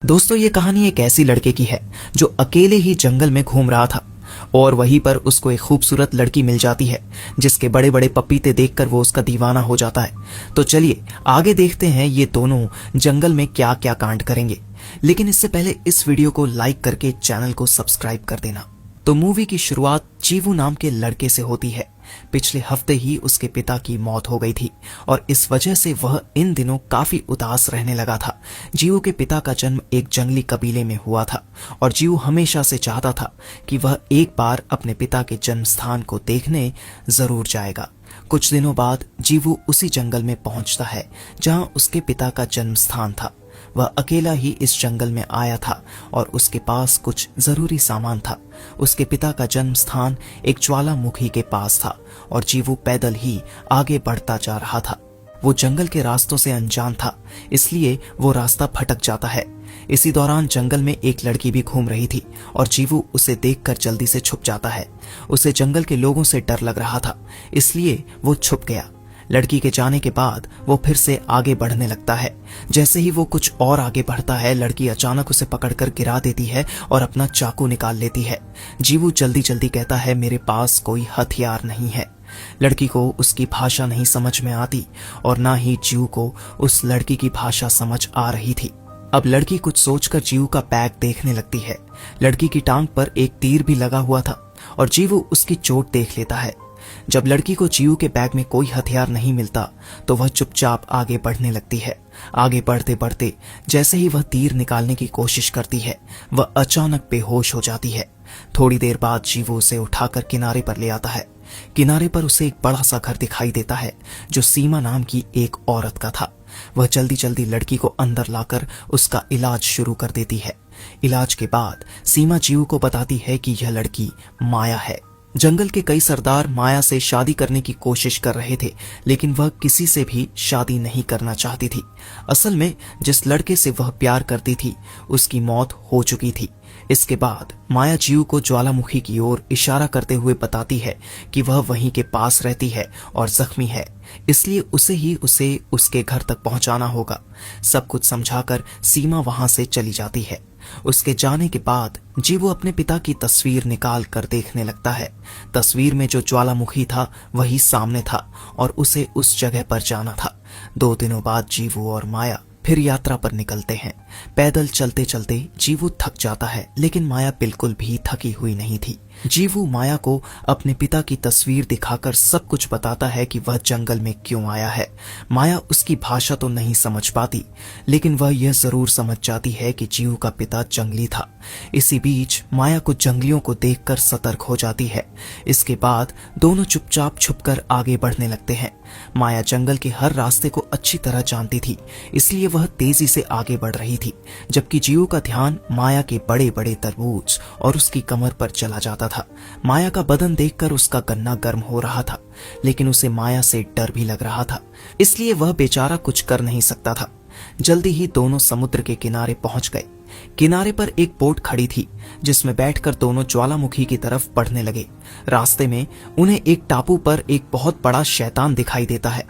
दोस्तों, ये कहानी एक ऐसी लड़के की है जो अकेले ही जंगल में घूम रहा था और वहीं पर उसको एक खूबसूरत लड़की मिल जाती है जिसके बड़े बड़े पपीते देखकर वो उसका दीवाना हो जाता है। तो चलिए आगे देखते हैं ये दोनों जंगल में क्या क्या कांड करेंगे। लेकिन इससे पहले इस वीडियो को लाइक करके चैनल को सब्सक्राइब कर देना। तो मूवी की शुरुआत जीवू नाम के लड़के से होती है। पिछले हफ्ते ही उसके पिता की मौत हो गई थी और इस वजह से वह इन दिनों काफी उदास रहने लगा था। जीवू के पिता का जन्म एक जंगली कबीले में हुआ था और जीवू हमेशा से चाहता था कि वह एक बार अपने पिता के जन्म स्थान को देखने जरूर जाएगा। कुछ दिनों बाद जीवू उसी जंगल में पहुंचता है जहां उसके पिता का जन्म स्थान था। वह अकेला ही इस जंगल में आया था और उसके पास कुछ जरूरी सामान था। उसके पिता का जन्म स्थान एक ज्वालामुखी के पास था और जीवू पैदल ही आगे बढ़ता जा रहा था। वो जंगल के रास्तों से अनजान था, इसलिए वो रास्ता भटक जाता है। इसी दौरान जंगल में एक लड़की भी घूम रही थी और जीवू उसे देखकर जल्दी से छुप जाता है। उसे जंगल के लोगों से डर लग रहा था, इसलिए वो छुप गया। लड़की के जाने के बाद वो फिर से आगे बढ़ने लगता है। जैसे ही वो कुछ और आगे बढ़ता है, लड़की अचानक उसे पकड़कर गिरा देती है और अपना चाकू निकाल लेती है। जीवू जल्दी जल्दी कहता है, मेरे पास कोई हथियार नहीं है। लड़की को उसकी भाषा नहीं समझ में आती और ना ही जीवू को उस लड़की की भाषा समझ आ रही थी। अब लड़की कुछ सोचकर जीवू का बैग देखने लगती है। लड़की की टांग पर एक तीर भी लगा हुआ था और जीवू उसकी चोट देख लेता है। जब लड़की को जीवू के बैग में कोई हथियार नहीं मिलता तो वह चुपचाप आगे बढ़ने लगती है। आगे बढ़ते बढ़ते जैसे ही वह तीर निकालने की कोशिश करती है, वह अचानक बेहोश हो जाती है। थोड़ी देर बाद जीवू उसे उठाकर किनारे पर ले आता है। किनारे पर उसे एक बड़ा सा घर दिखाई देता है जो सीमा नाम की एक औरत का था। वह जल्दी जल्दी लड़की को अंदर लाकर उसका इलाज शुरू कर देती है। इलाज के बाद सीमा जीवू को बताती है कि यह लड़की माया है। जंगल के कई सरदार माया से शादी करने की कोशिश कर रहे थे, लेकिन वह किसी से भी शादी नहीं करना चाहती थी। असल में जिस लड़के से वह प्यार करती थी उसकी मौत हो चुकी थी। इसके बाद माया जीवू को ज्वालामुखी की ओर इशारा करते हुए बताती है कि वह वहीं के पास रहती है और जख्मी है, इसलिए उसे उसके घर तक पहुंचाना होगा। सब कुछ समझाकर सीमा वहां से चली जाती है। उसके जाने के बाद जीवू अपने पिता की तस्वीर निकाल कर देखने लगता है। तस्वीर में जो ज्वालामुखी था वही सामने था और उसे उस जगह पर जाना था। 2 दिनों बाद जीवू और माया फिर यात्रा पर निकलते हैं। पैदल चलते चलते जीवू थक जाता है, लेकिन माया बिल्कुल भी थकी हुई नहीं थी। जीवू माया को अपने पिता की तस्वीर दिखाकर सब कुछ बताता है कि वह जंगल में क्यों आया है। माया उसकी भाषा तो नहीं समझ पाती, लेकिन वह यह जरूर समझ जाती है कि जीवू का पिता जंगली था। इसी बीच माया को जंगलियों को देखकर सतर्क हो जाती है। इसके बाद दोनों चुपचाप छुपकर आगे बढ़ने लगते हैं। माया जंगल के हर रास्ते को अच्छी तरह जानती थी, इसलिए वह तेजी से आगे बढ़ रही थी, जबकि जीवू का ध्यान माया के बड़े बड़े तरबूज और उसकी कमर पर चला जाता था। माया का बदन देखकर उसका गन्ना गर्म हो रहा था, लेकिन उसे माया से डर भी लग रहा था, इसलिए वह बेचारा कुछ कर नहीं सकता था। जल्दी ही दोनों समुद्र के किनारे पहुंच गए। किनारे पर एक बोट खड़ी थी जिसमें बैठकर दोनों ज्वालामुखी की तरफ बढ़ने लगे। रास्ते में उन्हें एक टापू पर एक बहुत बड़ा शैतान दिखाई देता है।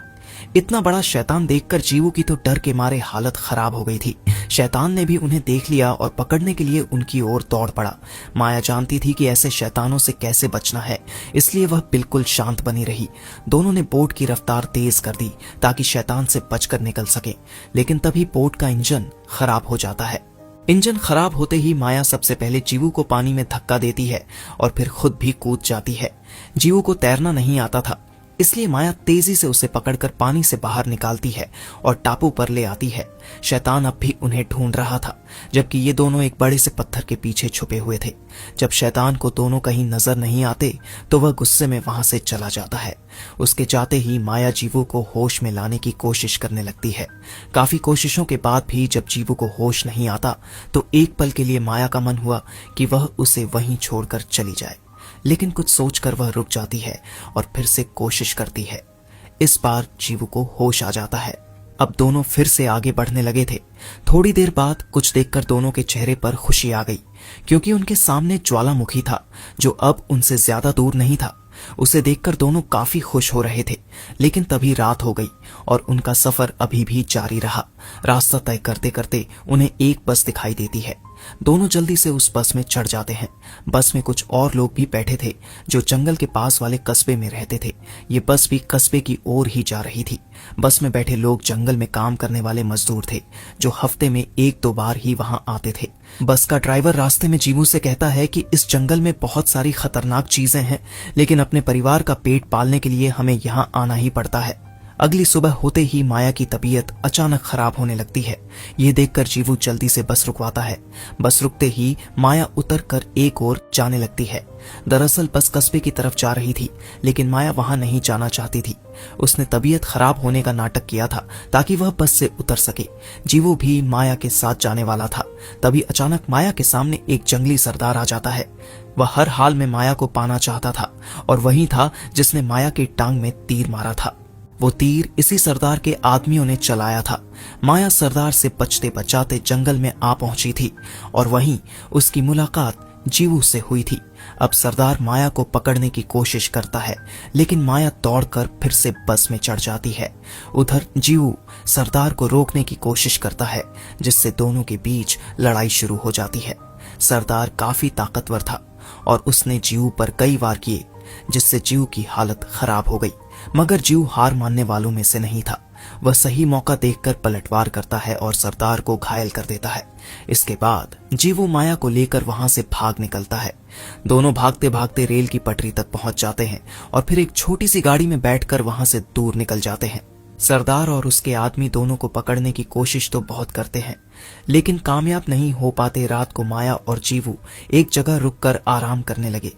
इतना बड़ा शैतान देखकर जीवू की तो डर के मारे हालत खराब हो गई थी। शैतान ने भी उन्हें देख लिया और पकड़ने के लिए उनकी ओर दौड़ पड़ा। माया जानती थी कि ऐसे शैतानों से कैसे बचना है, इसलिए वह बिल्कुल शांत बनी रही। दोनों ने बोट की रफ्तार तेज कर दी ताकि शैतान से बचकर निकल सके, लेकिन तभी बोट का इंजन खराब हो जाता है। इंजन खराब होते ही माया सबसे पहले जीवू को पानी में धक्का देती है और फिर खुद भी कूद जाती है। जीवू को तैरना नहीं आता था, इसलिए माया तेजी से उसे पकड़कर पानी से बाहर निकालती है और टापू पर ले आती है। शैतान अब भी उन्हें ढूंढ रहा था, जबकि ये दोनों एक बड़े से पत्थर के पीछे छुपे हुए थे। जब शैतान को दोनों कहीं नजर नहीं आते तो वह गुस्से में वहां से चला जाता है। उसके जाते ही माया जीवू को होश में लाने की कोशिश करने लगती है। काफी कोशिशों के बाद भी जब जीवू को होश नहीं आता तो एक पल के लिए माया का मन हुआ कि वह उसे वहीं छोड़कर चली जाए, लेकिन कुछ सोचकर वह रुक जाती है और फिर से कोशिश करती है। इस बार जीवू को होश आ जाता है। अब दोनों फिर से आगे बढ़ने लगे थे। थोड़ी देर बाद कुछ देखकर दोनों के चेहरे पर खुशी आ गई, क्योंकि उनके सामने ज्वालामुखी था जो अब उनसे ज्यादा दूर नहीं था। उसे देखकर दोनों काफी खुश हो रहे थे, लेकिन तभी रात हो गई और उनका सफर अभी भी जारी रहा। रास्ता तय करते करते उन्हें एक बस दिखाई देती है। दोनों जल्दी से उस बस में चढ़ जाते हैं। बस में कुछ और लोग भी बैठे थे जो जंगल के पास वाले कस्बे में रहते थे। ये बस भी कस्बे की ओर ही जा रही थी। बस में बैठे लोग जंगल में काम करने वाले मजदूर थे जो हफ्ते में 1-2 बार ही वहां आते थे। बस का ड्राइवर रास्ते में जीवू से कहता है कि इस जंगल में बहुत सारी खतरनाक चीजें हैं, लेकिन अपने परिवार का पेट पालने के लिए हमें यहाँ आना ही पड़ता है। अगली सुबह होते ही माया की तबीयत अचानक खराब होने लगती है। ये देखकर जीवू जल्दी से बस रुकवाता है। बस रुकते ही माया उतर कर एक ओर जाने लगती है। दरअसल बस कस्बे की तरफ जा रही थी, लेकिन माया वहां नहीं जाना चाहती थी। उसने तबीयत खराब होने का नाटक किया था ताकि वह बस से उतर सके। जीवू भी माया के साथ जाने वाला था। तभी अचानक माया के सामने एक जंगली सरदार आ जाता है। वह हर हाल में माया को पाना चाहता था और वही था जिसने माया की टांग में तीर मारा था। वो तीर इसी सरदार के आदमियों ने चलाया था। माया सरदार से बचते बचाते जंगल में आ पहुंची थी और वहीं उसकी मुलाकात जीवू से हुई थी। अब सरदार माया को पकड़ने की कोशिश करता है, लेकिन माया दौड़कर फिर से बस में चढ़ जाती है। उधर जीवू सरदार को रोकने की कोशिश करता है, जिससे दोनों के बीच लड़ाई शुरू हो जाती है। सरदार काफी ताकतवर था और उसने जीवू पर कई वार किए, जिससे जीवू की हालत खराब हो गई। मगर जीवू हार मानने वालों में से नहीं था। वह सही मौका देखकर पलटवार करता है और सरदार को घायल कर देता है। इसके बाद जीवू माया को लेकर वहां से भाग निकलता है। दोनों भागते भागते रेल की पटरी तक पहुंच जाते हैं और फिर एक छोटी सी गाड़ी में बैठकर वहां से दूर निकल जाते हैं। सरदार और उसके आदमी दोनों को पकड़ने की कोशिश तो बहुत करते हैं, लेकिन कामयाब नहीं हो पाते। रात को माया और जीवू एक जगह रुककर आराम करने लगे।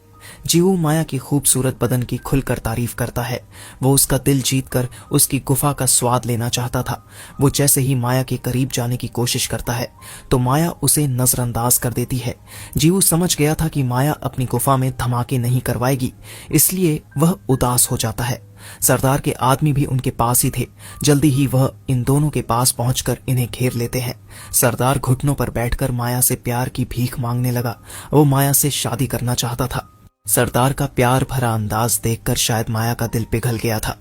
जीवू माया की खूबसूरत बदन की खुलकर तारीफ करता है। वो उसका दिल जीतकर उसकी गुफा का स्वाद लेना चाहता था। वो जैसे ही माया के करीब जाने की कोशिश करता है तो माया उसे नजरअंदाज कर देती है। जीवू समझ गया था कि माया अपनी गुफा में धमाके नहीं करवाएगी, इसलिए वह उदास हो जाता है। सरदार के आदमी भी उनके पास ही थे। जल्दी ही वह इन दोनों के पास पहुंचकर इन्हें घेर लेते हैं। सरदार घुटनों पर बैठकर माया से प्यार की भीख मांगने लगा। वो माया से शादी करना चाहता था। सरदार का प्यार भरा अंदाज देखकर शायद माया का दिल पिघल गया था।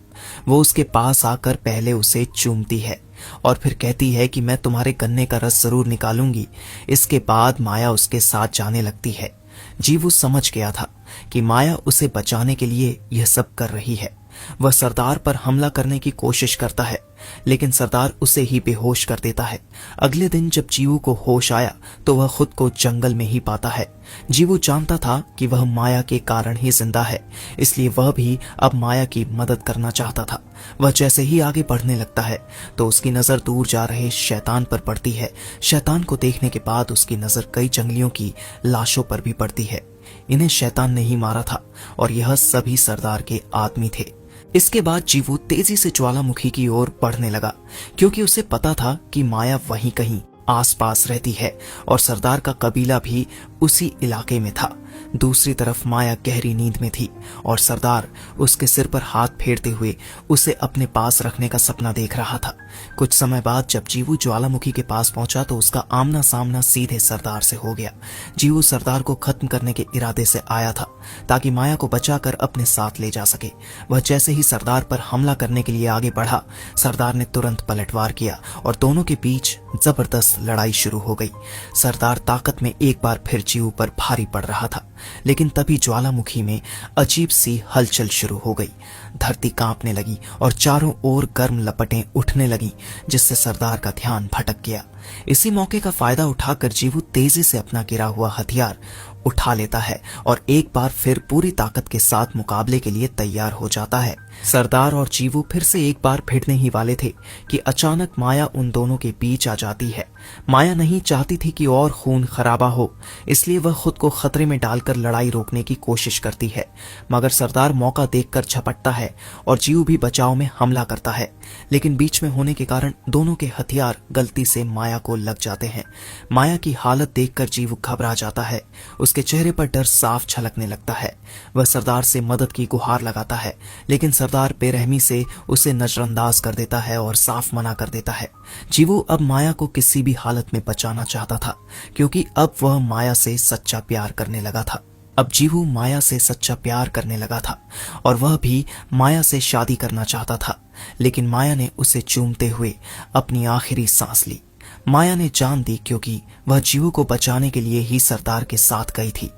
वो उसके पास आकर पहले उसे चूमती है और फिर कहती है कि मैं तुम्हारे गन्ने का रस जरूर निकालूंगी। इसके बाद माया उसके साथ जाने लगती है। जीवू समझ गया था कि माया उसे बचाने के लिए यह सब कर रही है। वह सरदार पर हमला करने की कोशिश करता है, लेकिन सरदार उसे ही बेहोश कर देता है। अगले दिन जब जीवू को होश आया तो वह खुद को जंगल में ही पाता है। जीवू जानता था कि वह माया के कारण ही जिंदा है, इसलिए वह भी अब माया की मदद करना चाहता था। वह जैसे ही आगे बढ़ने लगता है तो उसकी नजर दूर जा रहे शैतान पर पड़ती है। शैतान को देखने के बाद उसकी नजर कई जंगलियों की लाशों पर भी पड़ती है। इन्हें शैतान ने ही मारा था और यह सभी सरदार के आदमी थे। इसके बाद जीवू तेजी से ज्वालामुखी की ओर बढ़ने लगा, क्योंकि उसे पता था कि माया वहीं कहीं आसपास रहती है और सरदार का कबीला भी उसी इलाके में था। दूसरी तरफ माया गहरी नींद में थी और सरदार उसके सिर पर हाथ फेरते हुए उसे अपने पास रखने का सपना देख रहा था। कुछ समय बाद जब जीवू ज्वालामुखी के पास पहुंचा तो उसका आमना सामना सीधे सरदार से हो गया। जीवू सरदार को खत्म करने के इरादे से आया था ताकि माया को बचाकर अपने साथ ले जा सके। वह जैसे ही सरदार पर हमला करने के लिए आगे बढ़ा, सरदार ने तुरंत पलटवार किया और दोनों के बीच जबरदस्त लड़ाई शुरू हो गई। सरदार ताकत में एक बार फिर जीवू पर भारी पड़ रहा था, लेकिन तभी ज्वालामुखी में अजीब सी हलचल शुरू हो गई। धरती कांपने लगी और चारों ओर गर्म लपटें उठने लगीं, जिससे सरदार का ध्यान भटक गया। इसी मौके का फायदा उठाकर जीवू तेजी से अपना गिरा हुआ हथियार उठा लेता है और एक बार फिर पूरी ताकत के साथ मुकाबले के लिए तैयार हो जाता है। सरदार और जीवू फिर से एक बार भिड़ने ही वाले थे कि अचानक माया उन दोनों के बीच आ जाती है। माया नहीं चाहती थी कि और खून खराबा हो, इसलिए वह खुद को खतरे में डालकर लड़ाई रोकने की कोशिश करती है। मगर सरदार मौका देखकर झपटता है और जीवू भी बचाव में हमला करता है, लेकिन बीच में होने के कारण दोनों के हथियार गलती से माया को लग जाते हैं। माया की हालत देखकर जीवू घबरा जाता है। उसके चेहरे पर डर साफ झलकने लगता है। वह सरदार से मदद की गुहार लगाता है, लेकिन सरदार बेरहमी से उसे नजरअंदाज कर देता है और साफ मना कर देता है। जीवू अब माया को किसी भी हालत में बचाना चाहता था, क्योंकि अब वह माया से सच्चा प्यार करने लगा था। अब जीवू माया से सच्चा प्यार करने लगा था और वह भी माया से शादी करना चाहता था। लेकिन माया ने उसे चूमते हुए अपनी आखिरी सांस ली। माया ने जान दी क्योंकि वह जीवू को बचाने के लिए ही सरदार के साथ गई थी।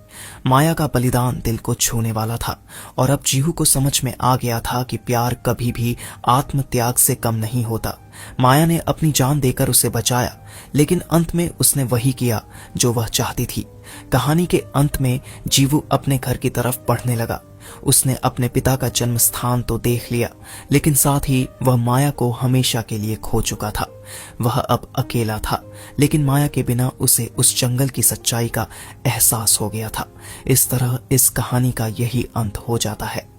माया का बलिदान दिल को छूने वाला था और अब जीहू को समझ में आ गया था कि प्यार कभी भी आत्म त्याग से कम नहीं होता। माया ने अपनी जान देकर उसे बचाया, लेकिन अंत में उसने वही किया जो वह चाहती थी। कहानी के अंत में जीवू अपने घर की तरफ बढ़ने लगा। उसने अपने पिता का जन्म स्थान तो देख लिया, लेकिन साथ ही वह माया को हमेशा के लिए खो चुका था। वह अब अकेला था, लेकिन माया के बिना उसे उस जंगल की सच्चाई का एहसास हो गया था। इस तरह इस कहानी का यही अंत हो जाता है।